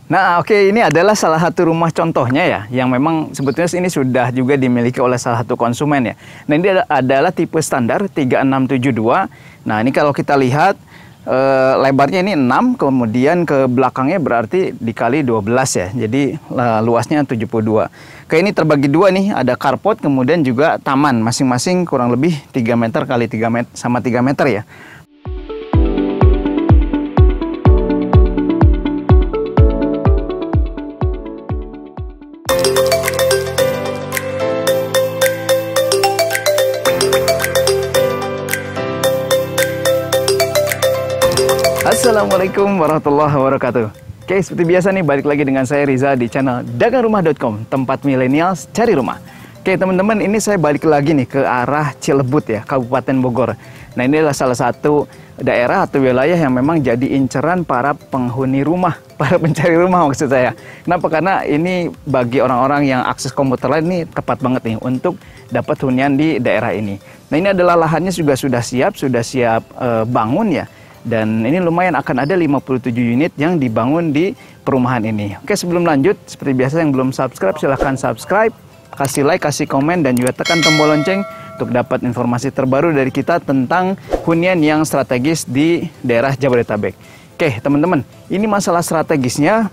Nah, oke, ini adalah salah satu rumah contohnya ya, yang memang sebetulnya ini sudah juga dimiliki oleh salah satu konsumen ya. Nah, ini adalah tipe standar 3672. Nah, ini kalau kita lihat lebarnya ini 6, kemudian ke belakangnya berarti dikali 12 ya. Jadi luasnya 72. Oke, ini terbagi dua nih, ada carport kemudian juga taman, masing-masing kurang lebih 3 meter kali 3 meter sama 3 meter ya. Assalamualaikum warahmatullahi wabarakatuh. Oke, seperti biasa nih, balik lagi dengan saya Riza di channel dagangrumah.com, tempat milenials cari rumah. Oke teman-teman, ini saya balik lagi nih ke arah Cilebut ya, Kabupaten Bogor. Nah, ini adalah salah satu daerah atau wilayah yang memang jadi inceran para penghuni rumah, para pencari rumah maksud saya. Kenapa? Karena ini bagi orang-orang yang akses komuter lain ini tepat banget nih untuk dapat hunian di daerah ini. Nah, ini adalah lahannya juga sudah siap bangun ya. Dan ini lumayan akan ada 57 unit yang dibangun di perumahan ini. Oke, sebelum lanjut, seperti biasa yang belum subscribe, silahkan subscribe, kasih like, kasih komen, dan juga tekan tombol lonceng untuk dapat informasi terbaru dari kita tentang hunian yang strategis di daerah Jabodetabek. Oke, teman-teman, ini masalah strategisnya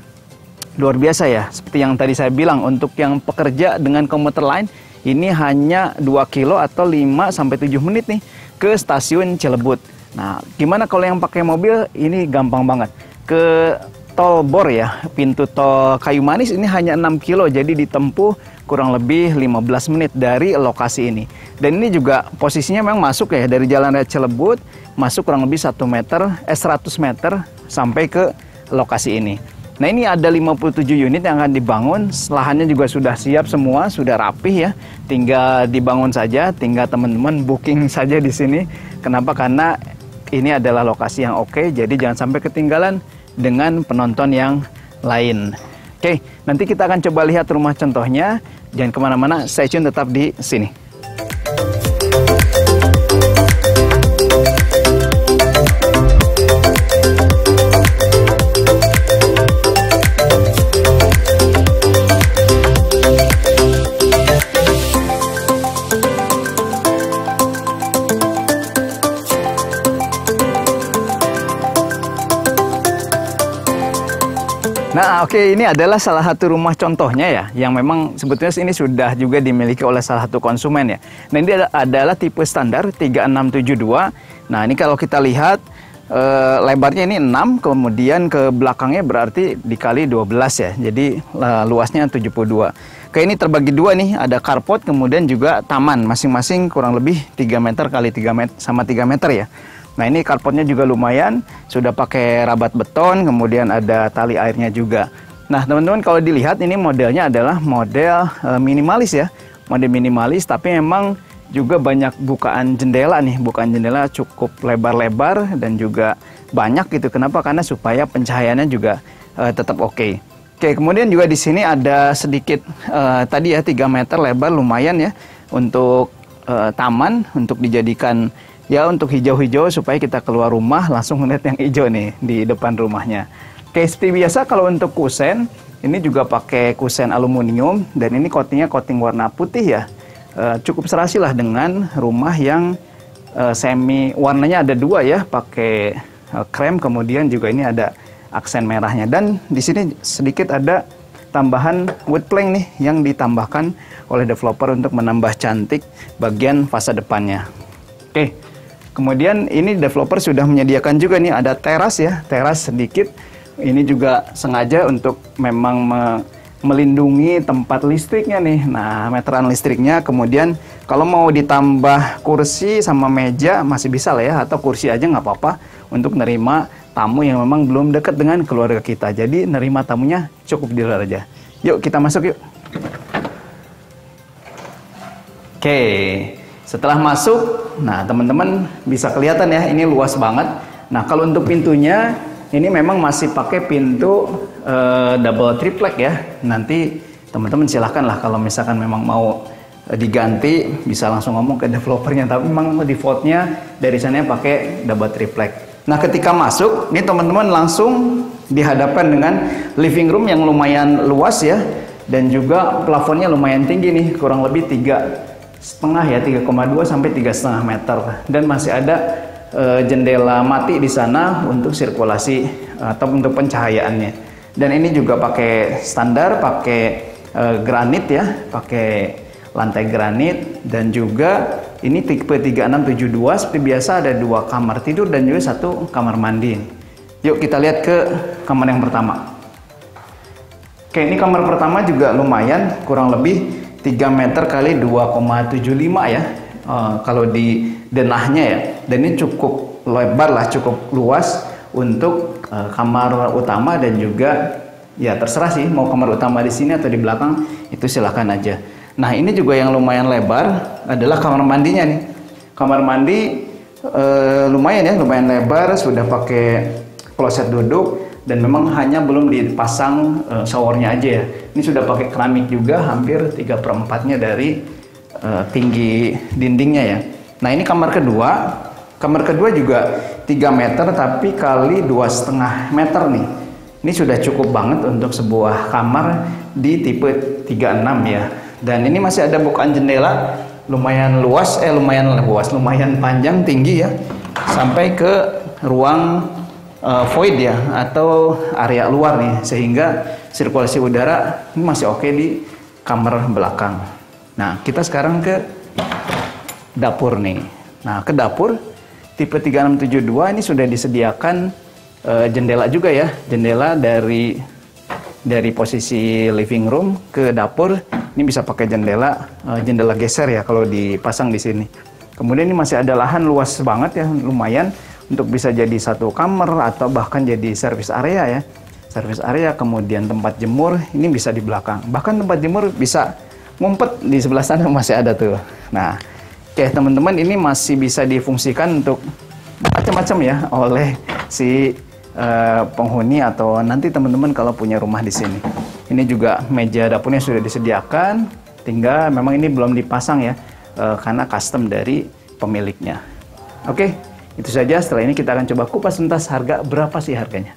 luar biasa ya. Seperti yang tadi saya bilang, untuk yang pekerja dengan komuter lain, ini hanya 2 kilo atau 5-7 menit nih ke stasiun Cilebut. Nah, gimana kalau yang pakai mobil? Ini gampang banget. Ke tol Bor ya, pintu tol Kayu Manis ini hanya 6 kilo, jadi ditempuh kurang lebih 15 menit dari lokasi ini. Dan ini juga posisinya memang masuk ya, dari Jalan Raya Cilebut, masuk kurang lebih 100 meter sampai ke lokasi ini. Nah, ini ada 57 unit yang akan dibangun, lahannya juga sudah siap semua, sudah rapih ya. Tinggal dibangun saja, tinggal teman-teman booking saja di sini. Kenapa? Karena ini adalah lokasi yang oke, jadi jangan sampai ketinggalan dengan penonton yang lain. Oke, nanti kita akan coba lihat rumah contohnya. Jangan kemana-mana, stay tune tetap di sini. Nah, oke, ini adalah salah satu rumah contohnya ya, yang memang sebetulnya ini sudah juga dimiliki oleh salah satu konsumen ya. Nah, ini adalah tipe standar 3672. Nah, ini kalau kita lihat lebarnya ini 6, kemudian ke belakangnya berarti dikali 12 ya. Jadi luasnya 72. Oke, ini terbagi dua nih, ada carport kemudian juga taman, masing-masing kurang lebih 3 meter kali 3 meter sama 3 meter ya. Nah, ini carportnya juga lumayan, sudah pakai rabat beton, kemudian ada tali airnya juga. Nah, teman-teman kalau dilihat ini modelnya adalah model minimalis ya. Model minimalis, tapi memang juga banyak bukaan jendela nih. Bukaan jendela cukup lebar-lebar dan juga banyak gitu. Kenapa? Karena supaya pencahayaannya juga tetap oke. Oke, kemudian juga di sini ada sedikit tadi ya 3 meter lebar, lumayan ya untuk taman, untuk dijadikan ya untuk hijau-hijau supaya kita keluar rumah langsung melihat yang hijau nih di depan rumahnya. Oke, seperti biasa kalau untuk kusen, ini juga pakai kusen aluminium dan ini coatingnya coating warna putih ya. Cukup serasi lah dengan rumah yang semi warnanya ada 2 ya, pakai krem, kemudian juga ini ada aksen merahnya. Dan di sini sedikit ada tambahan wood plank nih yang ditambahkan oleh developer untuk menambah cantik bagian fasa depannya. Oke. Kemudian ini developer sudah menyediakan juga nih ada teras ya, teras sedikit. Ini juga sengaja untuk memang melindungi tempat listriknya nih. Nah, meteran listriknya. Kemudian kalau mau ditambah kursi sama meja masih bisa lah ya, atau kursi aja nggak apa-apa untuk nerima tamu yang memang belum dekat dengan keluarga kita. Jadi nerima tamunya cukup di luar aja. Yuk kita masuk yuk. Oke. Setelah masuk, nah teman-teman bisa kelihatan ya, ini luas banget. Nah, kalau untuk pintunya, ini memang masih pakai pintu double triplek ya. Nanti teman-teman silahkan lah kalau misalkan memang mau diganti, bisa langsung ngomong ke developernya. Tapi memang defaultnya dari sana pakai double triplek. Nah, ketika masuk, ini teman-teman langsung dihadapkan dengan living room yang lumayan luas ya, dan juga plafonnya lumayan tinggi nih, kurang lebih 3,5 ya, 3,2 sampai 3,5 meter, dan masih ada jendela mati di sana untuk sirkulasi atau untuk pencahayaannya. Dan ini juga pakai standar, pakai granit ya, pakai lantai granit, dan juga ini tipe 3672 seperti biasa, ada 2 kamar tidur dan juga 1 kamar mandi. Yuk kita lihat ke kamar yang pertama. Oke, ini kamar pertama juga lumayan, kurang lebih 3 meter kali 2,75 ya, kalau di denahnya ya. Dan ini cukup lebar lah, cukup luas untuk kamar utama, dan juga ya terserah sih mau kamar utama di sini atau di belakang, itu silahkan aja. Nah, ini juga yang lumayan lebar adalah kamar mandinya nih. Kamar mandi lumayan ya, lumayan lebar, sudah pakai kloset duduk, dan memang hanya belum dipasang showernya aja ya. Ini sudah pakai keramik juga, hampir 3/4-nya dari tinggi dindingnya ya. Nah, ini kamar kedua. Kamar kedua juga 3 meter tapi kali 2,5 meter nih. Ini sudah cukup banget untuk sebuah kamar di tipe 36 ya. Dan ini masih ada bukaan jendela lumayan luas, lumayan panjang, tinggi ya, sampai ke ruang void ya, atau area luar nih, sehingga sirkulasi udara ini masih oke di kamar belakang. Nah, kita sekarang ke dapur nih. Nah, ke dapur tipe 3672 ini sudah disediakan jendela juga ya, jendela dari posisi living room ke dapur. Ini bisa pakai jendela geser ya kalau dipasang di sini. Kemudian ini masih ada lahan luas banget ya, lumayan untuk bisa jadi 1 kamar atau bahkan jadi service area ya. Service area, kemudian tempat jemur ini bisa di belakang. Bahkan tempat jemur bisa ngumpet di sebelah sana, masih ada tuh. Nah, oke teman-teman, ini masih bisa difungsikan untuk macam-macam ya oleh si penghuni atau nanti teman-teman kalau punya rumah di sini. Ini juga meja dapurnya sudah disediakan, tinggal memang ini belum dipasang ya, karena custom dari pemiliknya. Oke, itu saja. Setelah ini kita akan coba kupas tuntas harga, berapa sih harganya.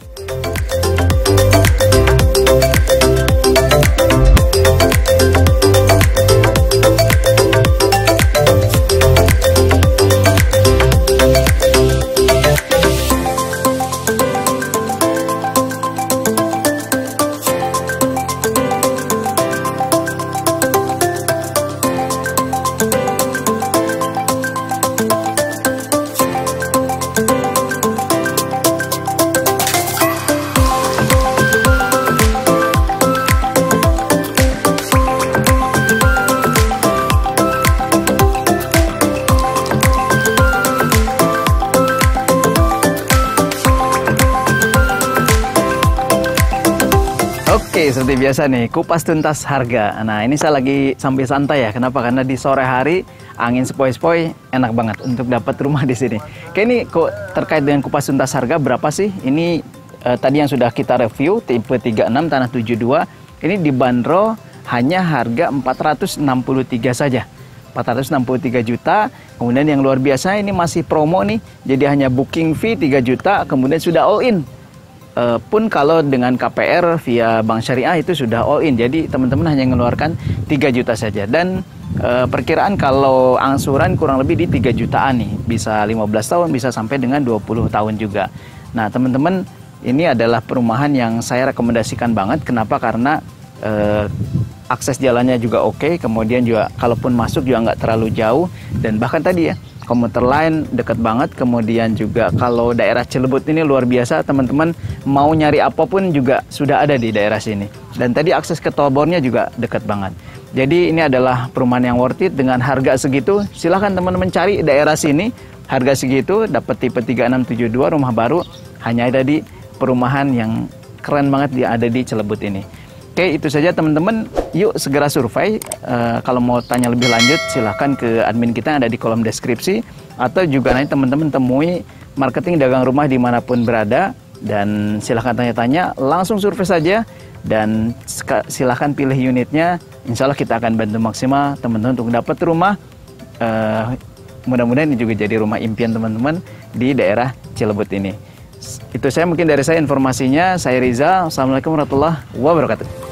Oke, seperti biasa nih, kupas tuntas harga. Nah, ini saya lagi sambil santai ya. Kenapa? Karena di sore hari angin sepoi-sepoi, enak banget untuk dapat rumah di sini. Oke, ini kok terkait dengan kupas tuntas harga berapa sih? Ini tadi yang sudah kita review tipe 36 tanah 72. Ini dibanderol hanya harga 463 saja. 463 juta. Kemudian yang luar biasa ini masih promo nih. Jadi hanya booking fee 3 juta, kemudian sudah all in. Pun kalau dengan KPR via Bank Syariah itu sudah all in. Jadi teman-teman hanya mengeluarkan 3 juta saja. Dan perkiraan kalau angsuran kurang lebih di 3 jutaan nih. Bisa 15 tahun, bisa sampai dengan 20 tahun juga. Nah teman-teman, ini adalah perumahan yang saya rekomendasikan banget. Kenapa? Karena akses jalannya juga oke. Kemudian juga kalaupun masuk juga nggak terlalu jauh. Dan bahkan tadi ya, komuter lain dekat banget. Kemudian juga kalau daerah Cilebut ini luar biasa, teman-teman mau nyari apapun juga sudah ada di daerah sini. Dan tadi akses ke tol bornya juga dekat banget. Jadi ini adalah perumahan yang worth it dengan harga segitu. Silahkan teman-teman cari daerah sini, harga segitu dapat tipe 3672 rumah baru, hanya ada di perumahan yang keren banget yang ada di Cilebut ini. Oke, itu saja teman-teman. Yuk segera survei. Kalau mau tanya lebih lanjut, silahkan ke admin kita yang ada di kolom deskripsi. Atau juga nanti teman-teman temui marketing dagang rumah dimanapun berada. Dan silahkan tanya-tanya, langsung survei saja. Dan silahkan pilih unitnya. Insya Allah kita akan bantu maksimal teman-teman untuk dapat rumah. Mudah-mudahan ini juga jadi rumah impian teman-teman di daerah Cilebut ini. Itu saya mungkin dari saya informasinya. Saya Riza. Assalamualaikum warahmatullahi wabarakatuh.